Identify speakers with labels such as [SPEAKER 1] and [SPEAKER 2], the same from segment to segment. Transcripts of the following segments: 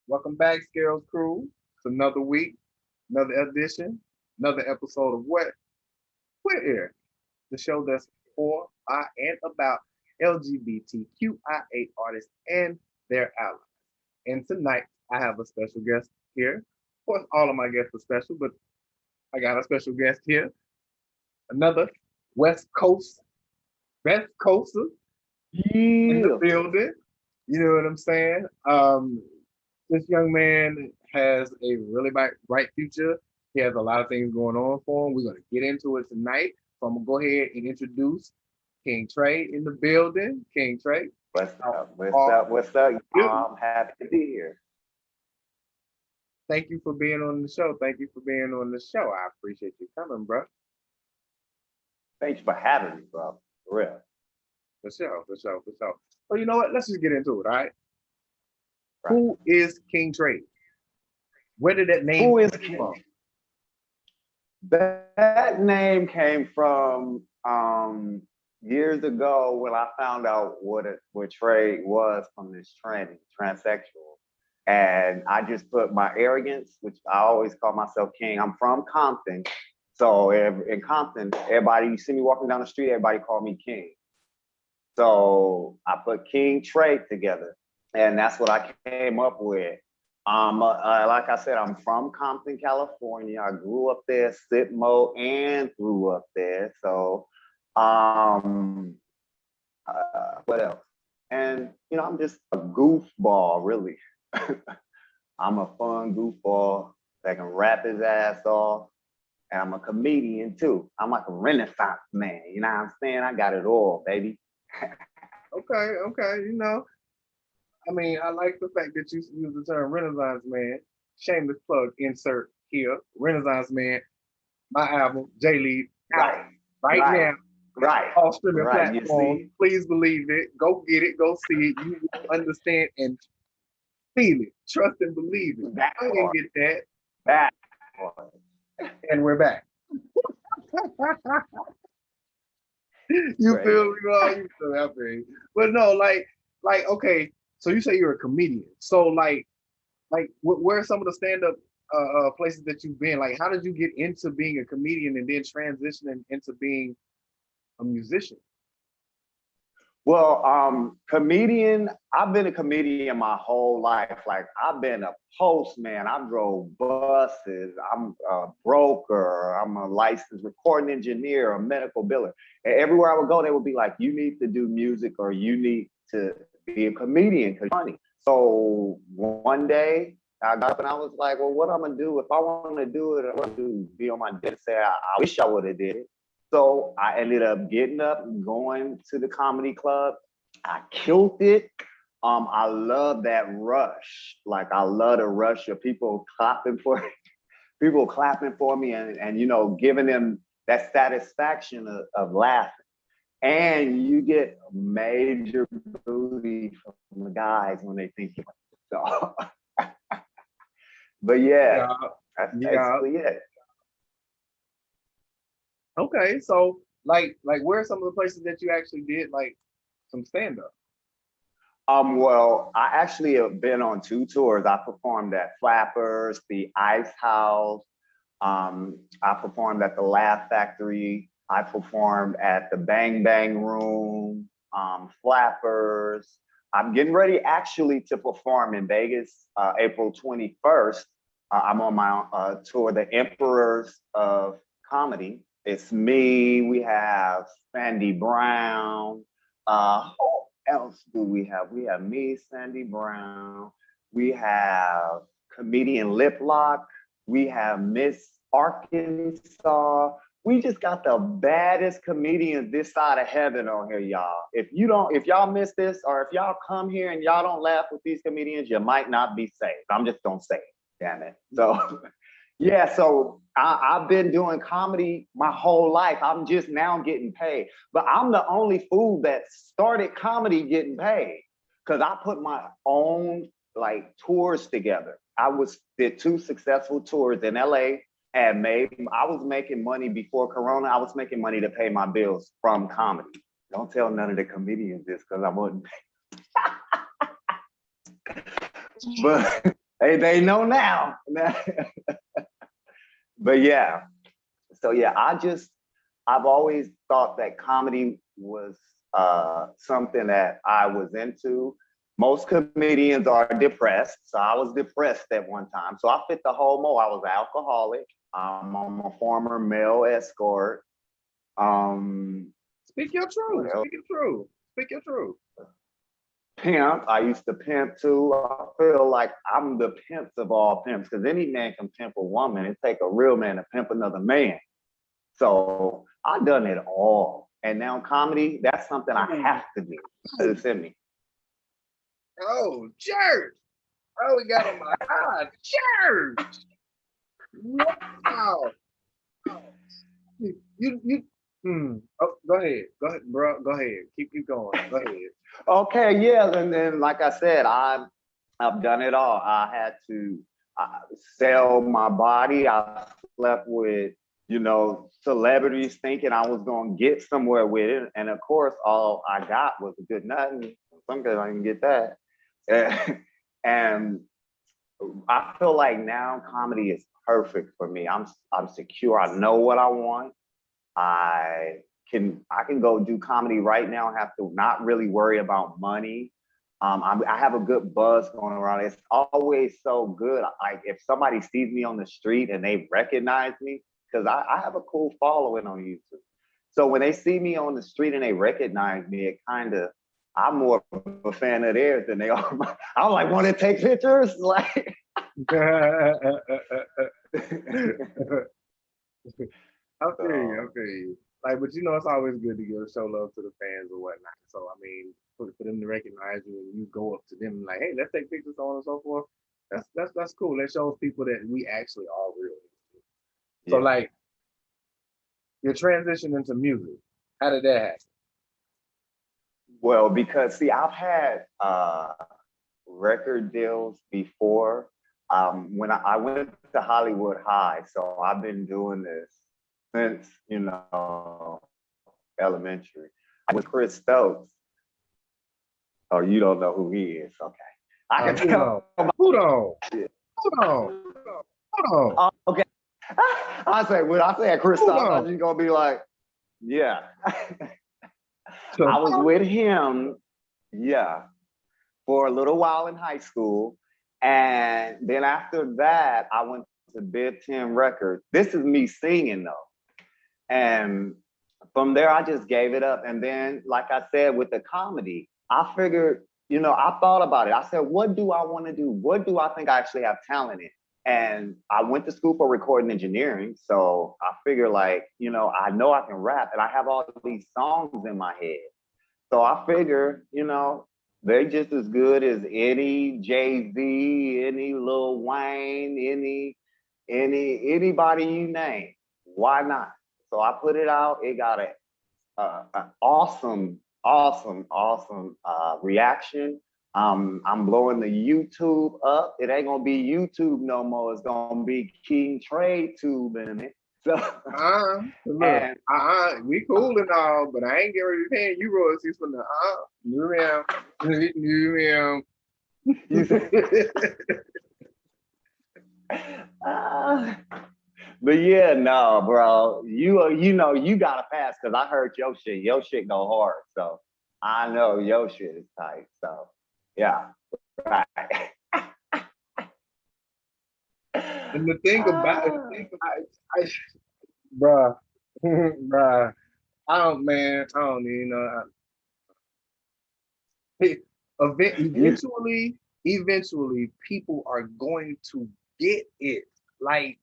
[SPEAKER 1] Welcome back, Scarrows Crew. It's another week, another edition, another episode of What We're Here, the show that's for, by, and about LGBTQIA artists and their allies. And tonight, I have a special guest here. Of course, all of my guests are special, but I got a special guest here, another West Coast, Best Coaster in the
[SPEAKER 2] Yeah.
[SPEAKER 1] building. You know what I'm saying? This young man has a really bright future. He has a lot of things going on for him. We're going to get into it tonight. So I'm going to go ahead and introduce King Trey in the building. King Trey,
[SPEAKER 2] What's
[SPEAKER 1] how
[SPEAKER 2] up? What's
[SPEAKER 1] are
[SPEAKER 2] up? What's up?
[SPEAKER 1] you?
[SPEAKER 2] I'm happy to be here.
[SPEAKER 1] Thank you for being on the show. Thank you for being on the show. I appreciate you coming, bro.
[SPEAKER 2] Thanks for having me, bro. For real.
[SPEAKER 1] For sure, for sure, for sure. So you know what? Let's just get into it, all right?
[SPEAKER 2] Right.
[SPEAKER 1] Who is King Trey? Where did that name
[SPEAKER 2] Who is
[SPEAKER 1] come
[SPEAKER 2] King?
[SPEAKER 1] from?
[SPEAKER 2] That name came from years ago when I found out what trade was from this transsexual. And I just put my arrogance, which I always call myself king. I'm from Compton. So in Compton, everybody, you see me walking down the street, everybody call me king. So I put King Trade together, and that's what I came up with. Like I said, I'm from Compton, California. I grew up there, Sitmo, and grew up there. So, what else? And I'm just a goofball, really. I'm a fun goofball that can rap his ass off, and I'm a comedian too. I'm like a Renaissance man. You know what I'm saying? I got it all, baby.
[SPEAKER 1] Okay, okay. I mean, I like the fact that you use the term Renaissance man. Shameless plug insert here. Renaissance man, my album, J Lead, out
[SPEAKER 2] Right,
[SPEAKER 1] right
[SPEAKER 2] right,
[SPEAKER 1] now.
[SPEAKER 2] right,
[SPEAKER 1] All streaming
[SPEAKER 2] right. You
[SPEAKER 1] platforms.
[SPEAKER 2] see,
[SPEAKER 1] Please believe it. Go get it. Go see it. You will understand and feel it. Trust and believe it.
[SPEAKER 2] that
[SPEAKER 1] I didn't
[SPEAKER 2] part,
[SPEAKER 1] get that.
[SPEAKER 2] that part.
[SPEAKER 1] And we're back. You
[SPEAKER 2] Crazy.
[SPEAKER 1] feel me? Oh, you feel me? I feel you. But no, okay. So you say you're a comedian. So where are some of the stand-up places that you've been? Like, how did you get into being a comedian and then transitioning into being a musician?
[SPEAKER 2] Well, comedian, I've been a comedian my whole life. Like I've been a postman, I drove buses, I'm a broker, I'm a licensed recording engineer, a medical biller. And everywhere I would go, they would be like, you need to do music or you need to be a comedian because you're funny. So one day I got up and I was like, well, what I'm gonna do if I want to do it, I want to be on my desk and say, I wish I would have did it. So I ended up getting up and going to the comedy club. I killed it. I love that rush. Like I love the rush of people clapping for people clapping for me and giving them that satisfaction of laughing. And you get major booty from the guys when they think you're so. But yeah,
[SPEAKER 1] Yeah,
[SPEAKER 2] that's
[SPEAKER 1] yeah.
[SPEAKER 2] basically it.
[SPEAKER 1] Okay, so where are some of the places that you actually did like some stand-up?
[SPEAKER 2] Well, I actually have been on two tours. I performed at Flappers, the Ice House. I performed at the Laugh Factory. I performed at the Bang Bang Room, Flappers. I'm getting ready actually to perform in Vegas, April 21st. I'm on my tour, The Emperors of Comedy. It's me. We have Sandy Brown. Who else do we have? We have me, Sandy Brown. We have comedian Lip Lock. We have Miss Arkansas. We just got the baddest comedians this side of heaven on here, y'all. If y'all miss this, or if y'all come here and y'all don't laugh with these comedians, you might not be saved. I'm just gonna say it, damn it. So yeah, so I've been doing comedy my whole life. I'm just now getting paid. But I'm the only fool that started comedy getting paid because I put my own like tours together. Did two successful tours in LA and I was making money before Corona. I was making money to pay my bills from comedy. Don't tell none of the comedians this because I wouldn't pay. But They know now. But yeah, so yeah, I've always thought that comedy was something that I was into. Most comedians are depressed, so I was depressed at one time. So I fit the whole mold. I was an alcoholic. I'm a former male escort. Um,
[SPEAKER 1] Speak your
[SPEAKER 2] what
[SPEAKER 1] truth.
[SPEAKER 2] else?
[SPEAKER 1] Speak your truth. Speak your truth.
[SPEAKER 2] Pimp. I used to pimp too. I feel like I'm the pimps of all pimps because any man can pimp a woman. It take a real man to pimp another man. So I've done it all. And now comedy, that's something I have to do. It's in me.
[SPEAKER 1] Oh, church. Oh, we got on my God, church. Wow. You Oh, go ahead. Go ahead, bro. Go ahead. Keep going. Go ahead.
[SPEAKER 2] Okay, yeah. And then, like I said, I've done it all. I had to sell my body. I slept with, celebrities thinking I was going to get somewhere with it. And of course, all I got was a good nut. And some guys I can get that. And I feel like now comedy is perfect for me. I'm secure. I know what I want. I can go do comedy right now. Have to not really worry about money. I have a good buzz going around. It's always so good. Like if somebody sees me on the street and they recognize me, because I have a cool following on YouTube. So when they see me on the street and they recognize me, it kind of I'm more of a fan of theirs than they are. I'm like, want to take pictures? Like,
[SPEAKER 1] Okay. Like, but it's always good to give show love to the fans or whatnot. So I mean, for them to recognize you and you go up to them and like, hey, let's take pictures, so on and so forth. That's cool. That shows people that we actually are real. So
[SPEAKER 2] yeah.
[SPEAKER 1] like your transition into music, how did that happen?
[SPEAKER 2] Well, because see, I've had record deals before. When I went to Hollywood High, so I've been doing this since elementary. I was Chris Stokes. Oh, you don't know who he is? Okay, I can
[SPEAKER 1] Hold on,
[SPEAKER 2] tell.
[SPEAKER 1] hold on, hold on, hold on,
[SPEAKER 2] Okay, I say when I say Chris
[SPEAKER 1] hold
[SPEAKER 2] Stokes, I'm
[SPEAKER 1] on.
[SPEAKER 2] just gonna be like, yeah.
[SPEAKER 1] So,
[SPEAKER 2] I was with him, yeah, for a little while in high school. And then after that, I went to Big Ten Records. This is me singing though. And from there, I just gave it up. And then, like I said, with the comedy, I figured, I thought about it. I said, what do I want to do? What do I think I actually have talent in? And I went to school for recording engineering. So I figure like, I know I can rap and I have all these songs in my head. So I figure, they're just as good as any Jay-Z, any Lil Wayne, anybody you name. Why not? So I put it out. It got an awesome reaction. I'm blowing the YouTube up. It ain't gonna be YouTube no more. It's gonna be King Trade Tube in it. So
[SPEAKER 1] look,
[SPEAKER 2] and
[SPEAKER 1] we cool and all, but I ain't getting ready to pay you royalties for the new round, new round.
[SPEAKER 2] you said, but yeah, no, bro. You got to pass because I heard your shit. Your shit go hard, so I know your shit is tight. So yeah, right.
[SPEAKER 1] And the thing about it, I bruh, bruh, I don't even know.
[SPEAKER 2] You
[SPEAKER 1] Eventually, people are going to get it. Like,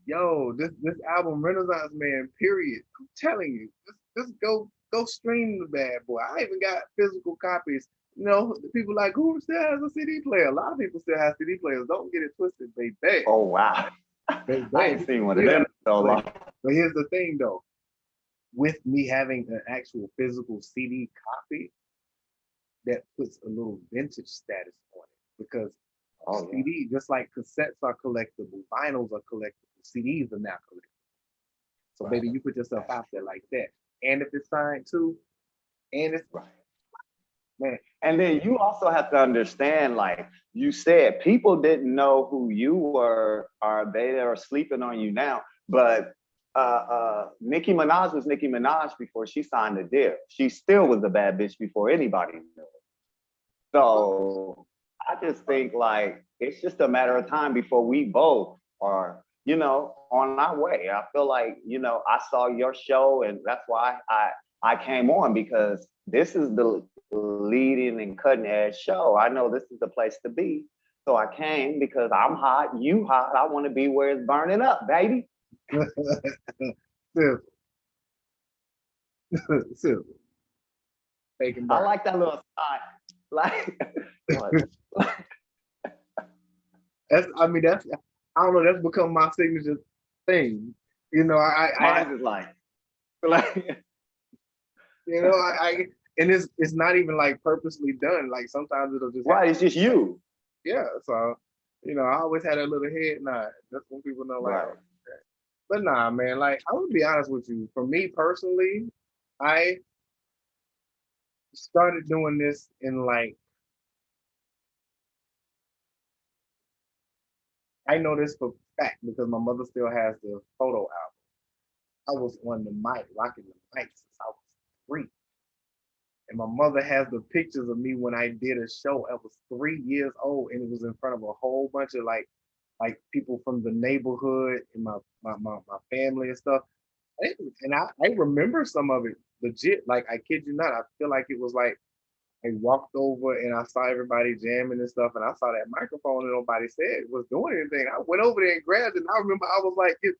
[SPEAKER 1] yo, this album, Renaissance Man, period. I'm telling you, just go stream the bad boy. I even got physical copies. The people like who still has a CD player. A lot of people still have CD players. Don't get it twisted, baby.
[SPEAKER 2] Oh wow, I
[SPEAKER 1] Baby.
[SPEAKER 2] ain't seen one of them so long.
[SPEAKER 1] But here's the thing, though. With me having an actual physical CD copy, that puts a little vintage status on it because CD, just like cassettes are collectible, vinyls are collectible, CDs are now collectible. So, right. Baby, you put yourself out there like that. And if it's signed too, and it's
[SPEAKER 2] right.
[SPEAKER 1] Man,
[SPEAKER 2] And then you also have to understand, like you said, people didn't know who you were, or they are sleeping on you now. But Nicki Minaj was Nicki Minaj before she signed the deal. She still was a bad bitch before anybody knew it. So I just think like it's just a matter of time before we both are, on our way. I feel like, I saw your show and that's why I came on because this is the leading and cutting edge show. I know this is the place to be. So I came because I'm hot, you hot. I want to be where it's burning up, baby.
[SPEAKER 1] simple, simple. Taking
[SPEAKER 2] I
[SPEAKER 1] burn.
[SPEAKER 2] like that little sign. Like, what?
[SPEAKER 1] That's, I mean, that's, I don't know, that's become my signature thing. You know,
[SPEAKER 2] Mine is like,
[SPEAKER 1] you know, and it's not even like purposely done. Like sometimes it'll just
[SPEAKER 2] right,
[SPEAKER 1] happen.
[SPEAKER 2] it's just you.
[SPEAKER 1] Yeah. So, I always had that little head nod. That's when people know, like,
[SPEAKER 2] Right.
[SPEAKER 1] oh, okay. But nah, man, like, I would be honest with you. For me personally, I started doing this in like, I know this for fact because my mother still has the photo album. I was on the mic, rocking the mic since I was 3. And my mother has the pictures of me when I did a show. I was 3 years old, and it was in front of a whole bunch of like people from the neighborhood and my family and stuff. And I remember some of it legit. Like I kid you not, I feel like it was like I walked over and I saw everybody jamming and stuff, and I saw that microphone and nobody said was doing anything. I went over there and grabbed it. And I remember I was like, and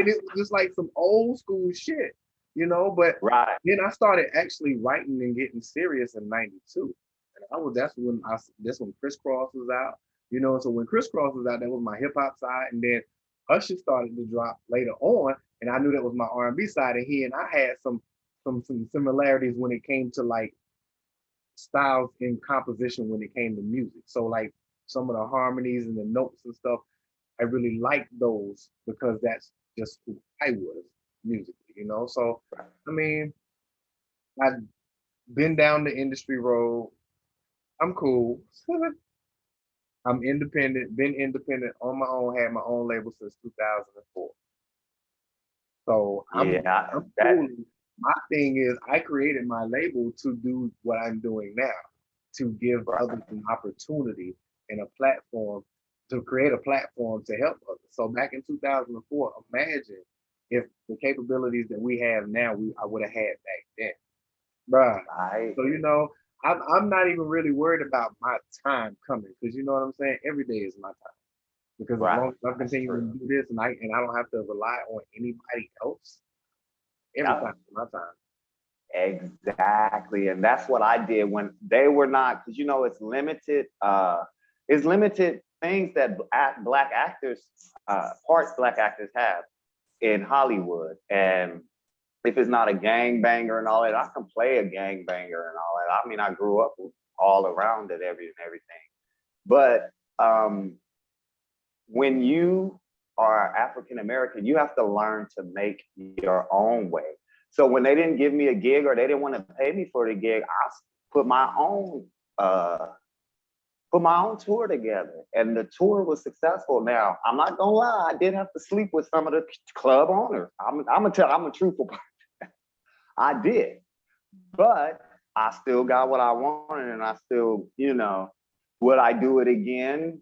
[SPEAKER 1] it was just like some old school shit, But
[SPEAKER 2] Right.
[SPEAKER 1] then I started actually writing and getting serious in '92, and that's when Crisscross was out, So when Crisscross was out, that was my hip hop side, and then Usher started to drop later on, and I knew that was my R&B side, and he and I had some similarities when it came to like styles in composition when it came to music. So like some of the harmonies and the notes and stuff, I really liked those because that's just who I was musically. So I mean, I've been down the industry road. I'm cool. I'm independent, been independent on my own, had my own label since 2004. So
[SPEAKER 2] Yeah,
[SPEAKER 1] I'm
[SPEAKER 2] that
[SPEAKER 1] cool. My thing is I created my label to do what I'm doing now, to give others
[SPEAKER 2] right.
[SPEAKER 1] an opportunity and a platform, to create a platform to help others. So back in 2004, imagine if the capabilities that we have now, I would have had back then. Bruh.
[SPEAKER 2] I
[SPEAKER 1] So I'm not even really worried about my time coming because you know what I'm saying. Every day is my time because as
[SPEAKER 2] right.
[SPEAKER 1] long as I
[SPEAKER 2] That's
[SPEAKER 1] continue to
[SPEAKER 2] true.
[SPEAKER 1] do this and I don't have to rely on anybody else, every time
[SPEAKER 2] Yep.
[SPEAKER 1] is my time.
[SPEAKER 2] Exactly. And that's what I did when they were not, because it's limited things that black actors, parts black actors have in Hollywood. And if it's not a gang banger and all that, I can play a gang banger and all that. I mean, I grew up all around it, everything. But when you are African American, you have to learn to make your own way. So when they didn't give me a gig or they didn't want to pay me for the gig, I put my own uh, put my own tour together, and the tour was successful. Now I'm not gonna lie, I did have to sleep with some of the club owners. I'm a truthful person. I did, but I still got what I wanted, and I still, would I do it again?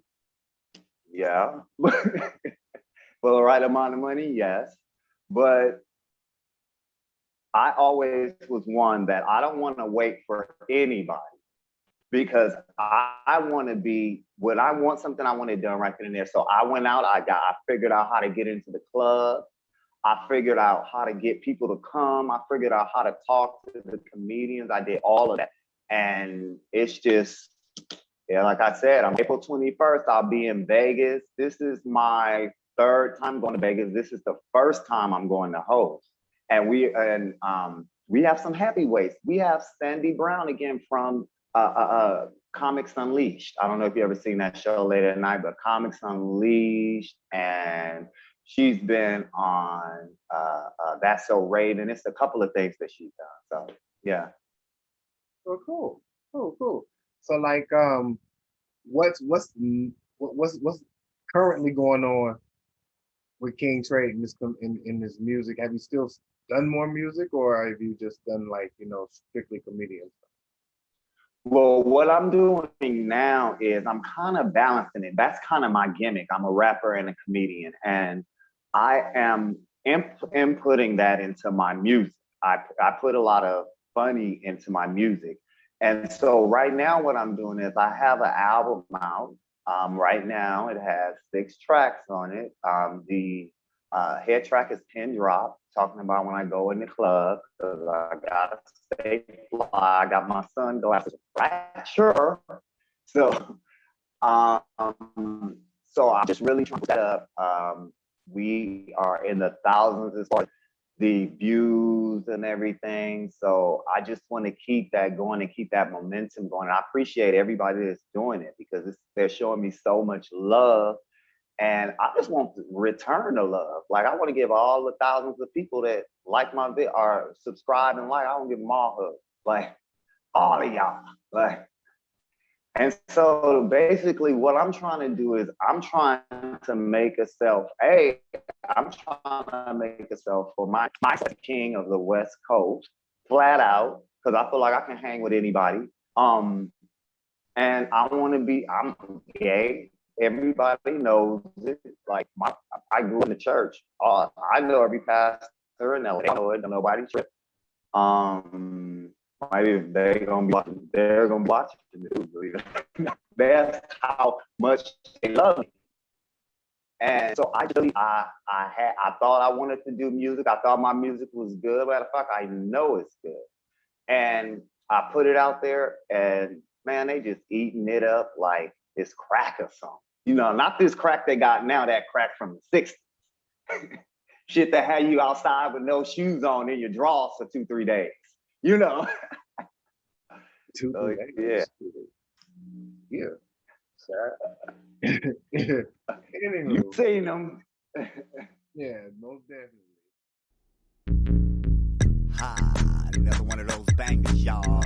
[SPEAKER 2] Yeah. For the right amount of money, yes. But I always was one that I don't want to wait for anybody because I want to be when I want something, I want it done right then and there. So I went out, I figured out how to get into the club. I figured out how to get people to come. I figured out how to talk to the comedians. I did all of that. And it's just, yeah, like I said, I'm April 21st. I'll be in Vegas. This is my third time going to Vegas. This is the first time I'm going to host. And we have some heavyweights. We have Sandy Brown again from Comics Unleashed. I don't know if you ever seen that show late at night, but Comics Unleashed, and she's been on That's So Raven. It's a couple of things that she's done. So yeah.
[SPEAKER 1] Oh, cool, cool, cool. So like, what's currently going on with King Trade in in this music? Have you still done more music, or have you just done like strictly comedian stuff?
[SPEAKER 2] Well, what I'm doing now is I'm kind of balancing it. That's kind of my gimmick. I'm a rapper and a comedian, and I am inputting that into my music. I put a lot of funny into my music. And so right now, what I'm doing is I have an album out. Right now, it has 6 tracks on it. The head track is Pin Drop, talking about when I go in the club, because I gotta stay fly. I got my sunglasses right, sure. So, so I'm just really trying to set up. We are in the thousands as far as the views and everything. So I just want to keep that going and keep that momentum going. And I appreciate everybody that's doing it because they're showing me so much love. And I just want to return the love. Like I want to give all the thousands of people that like my vid or subscribe and like, I want to give them all hugs. Like all of y'all. Like, and so basically what I'm trying to do is I'm trying to make a self, I'm trying to make a self for my king of the West Coast, flat out, because I feel like I can hang with anybody. And I want to be, I'm gay. Everybody knows it. Like I grew in the church. I know every pastor in LA. I know it. Nobody trip. Maybe they're gonna watch it. That's how much they love me. And so I thought I wanted to do music. I thought my music was good. Matter of fact, I know it's good. And I put it out there, and man, they just eating it up like it's crack or something. Not this crack they got now, that crack from the 60s. Shit that had you outside with no shoes on in your drawers for 2-3 days. You know.
[SPEAKER 1] Two,
[SPEAKER 2] So,
[SPEAKER 1] yeah.
[SPEAKER 2] Yeah.
[SPEAKER 1] Anywho,
[SPEAKER 2] you seen them.
[SPEAKER 1] Yeah, most definitely.
[SPEAKER 3] Another one of those bangers, y'all.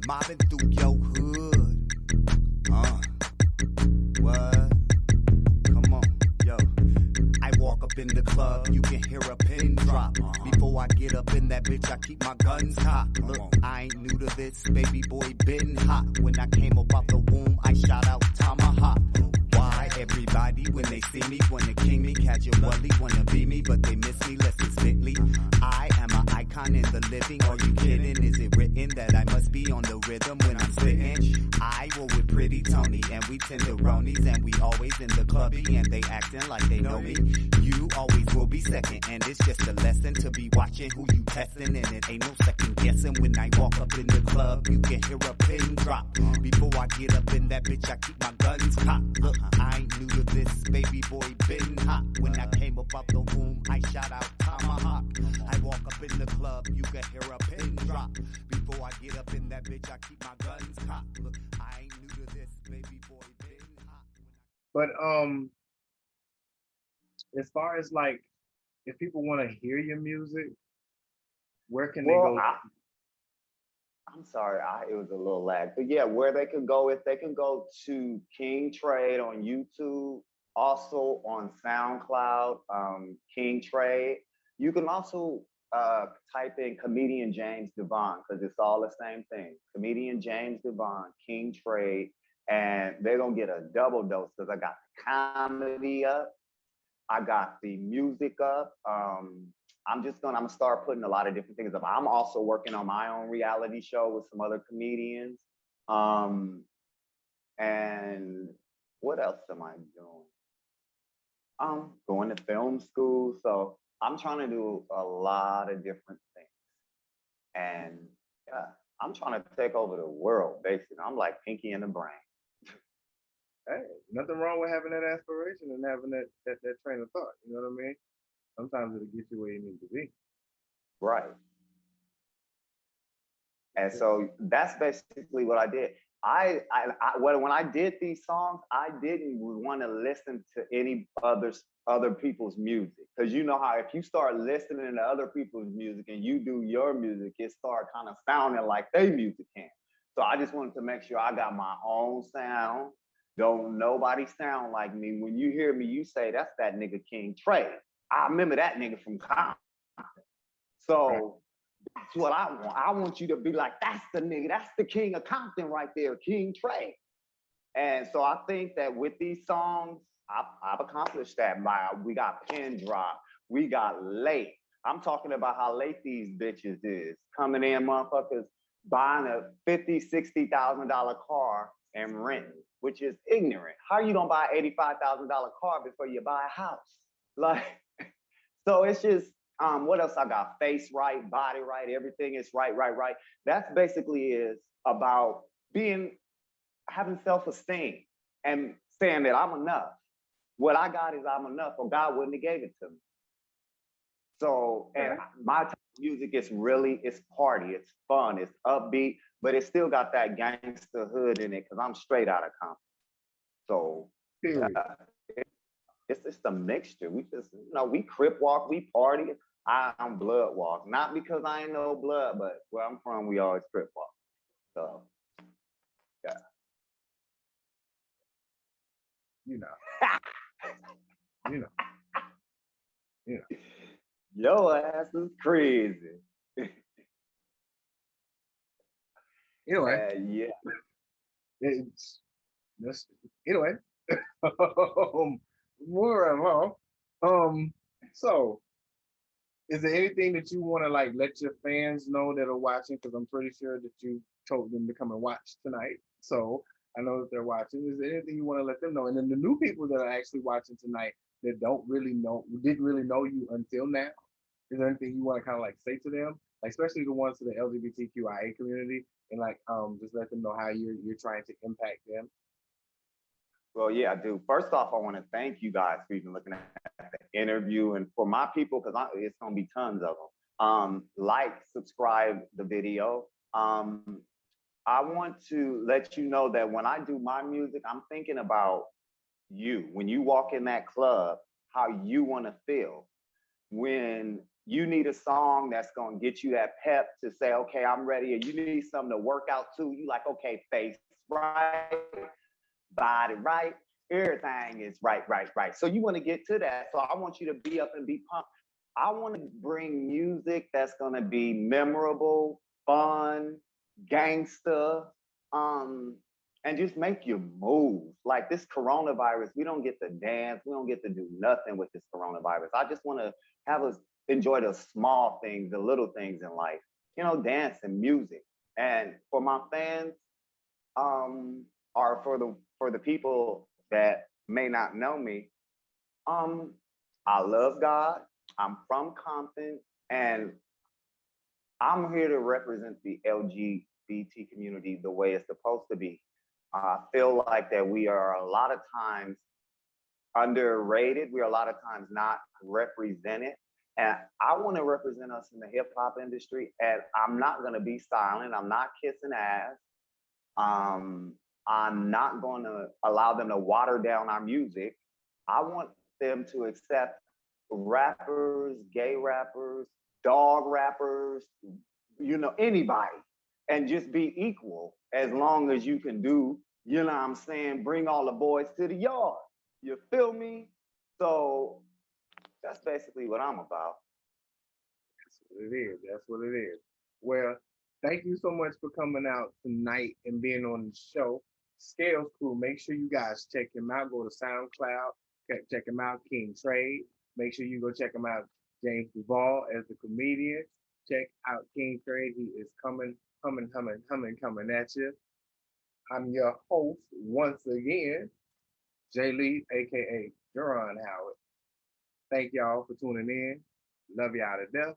[SPEAKER 3] Mobbing through your hood. What? Come on, yo. I walk up in the club, you can hear a pin drop. Before I get up in that bitch, I keep my guns cocked. Look, I ain't new to this, baby boy been hot. When I came up out the womb, I shot out tomahawk. Why everybody, when they see me, wanna king me, casually wanna be me, but they miss me less instantly. I am an icon in the living, are you kidding? Is it written that I must be on the rhythm when I'm spitting? I roll with Pretty Tony, and we tenderonies, and we always in the clubby, and they acting like they know me. You always will be second, and it's just a lesson to be watching who you testing, and it ain't no second guessing. When I walk up in the club, you can hear a pin drop. Before I get up in that bitch, I keep my guns cocked. Look, I ain't new to this, baby boy been hot. When I came up out the womb, I shot out tomahawk. I walk up in the club, you can hear a pin drop. Before I get up in that bitch, I keep my guns cocked. Look, I ain't new to this, baby boy been hot.
[SPEAKER 1] But as far as like, if people want to hear your music, where can they
[SPEAKER 2] Well,
[SPEAKER 1] go?
[SPEAKER 2] I'm sorry, it was a little lag. But yeah, where they can go is they can go to King Trade on YouTube, also on SoundCloud, King Trade. You can also type in comedian James Devon because it's all the same thing. Comedian James Devon, King Trade, and they're gonna get a double dose because I got the comedy up, I got the music up. I'm gonna start putting a lot of different things up. I'm also working on my own reality show with some other comedians. And what else am I doing? I'm going to film school. So I'm trying to do a lot of different things. And yeah, I'm trying to take over the world, basically. I'm like Pinky in the Brain.
[SPEAKER 1] Hey, nothing wrong with having that aspiration and having that train of thought. You know what I mean? Sometimes it'll get you where you need to be.
[SPEAKER 2] Right. And so that's basically what I did. when I did these songs, I didn't want to listen to any other people's music, because you know how if you start listening to other people's music and you do your music, it start kind of sounding like their music can. So I just wanted to make sure I got my own sound. Don't nobody sound like me. When you hear me, you say that's that nigga King Trey. I remember that nigga from Compton. So that's what I want. I want you to be like, that's the nigga, that's the king of Compton right there, King Trey. And so I think that with these songs, I've accomplished that. We got Pin Drop, we got Late. I'm talking about how late these bitches is. Coming in, motherfuckers, buying a $50,000, $60,000 car and renting, which is ignorant. How you gonna buy an $85,000 car before you buy a house? Like, so it's just, what else I got? Face right, body right, everything is right. That's basically is about having self-esteem and saying that I'm enough. What I got is I'm enough, or God wouldn't have gave it to me. So, and my type of music is really, it's party, it's fun, it's upbeat, but it still got that gangster hood in it because I'm straight out of Compton. So, it's just a mixture. We just, we crip walk, we party. I'm blood walk. Not because I ain't no blood, but where I'm from, we always crip walk. So, yeah.
[SPEAKER 1] You know. You know. Yeah.
[SPEAKER 2] Your ass is crazy.
[SPEAKER 1] Anyway.
[SPEAKER 2] Yeah.
[SPEAKER 1] It's just anyway. More so is there anything that you want to like let your fans know that are watching? Because I'm pretty sure that you told them to come and watch tonight. So I know that they're watching. Is there anything you want to let them know? And then the new people that are actually watching tonight that didn't really know you until now, is there anything you want to kind of like say to them? Like especially the ones to the LGBTQIA community, and like just let them know how you're trying to impact them.
[SPEAKER 2] Well, yeah, I do. First off, I want to thank you guys for even looking at the interview, and for my people, because it's going to be tons of them. Like, subscribe the video. I want to let you know that when I do my music, I'm thinking about you. When you walk in that club, how you want to feel. When you need a song that's going to get you that pep to say, okay, I'm ready, and you need something to work out to, you like, okay, face right, body right, everything is right. So you want to get to that. So I want you to be up and be pumped. I want to bring music that's going to be memorable, fun, gangster, and just make you move. Like this coronavirus, we don't get to dance, we don't get to do nothing with this coronavirus. I just want to have us enjoy the small things, the little things in life, dance and music. And for my fans, or for the people that may not know me, I love God. I'm from Compton, and I'm here to represent the LGBT community the way it's supposed to be. I feel like that we are a lot of times underrated. We are a lot of times not represented. And I want to represent us in the hip hop industry. And I'm not going to be silent. I'm not kissing ass. I'm not going to allow them to water down our music. I want them to accept rappers, gay rappers, dog rappers, anybody, and just be equal as long as you can do, what I'm saying, bring all the boys to the yard. You feel me? So that's basically what I'm about.
[SPEAKER 1] That's what it is. That's what it is. Well, thank you so much for coming out tonight and being on the show. Scales Crew, make sure you guys check him out. Go to SoundCloud, check him out, King Trade. Make sure you go check him out, James Duval as the comedian. Check out King Trade. He is coming at you. I'm your host once again, Jay Lee, aka Jerron Howard. Thank y'all for tuning in. Love y'all to death.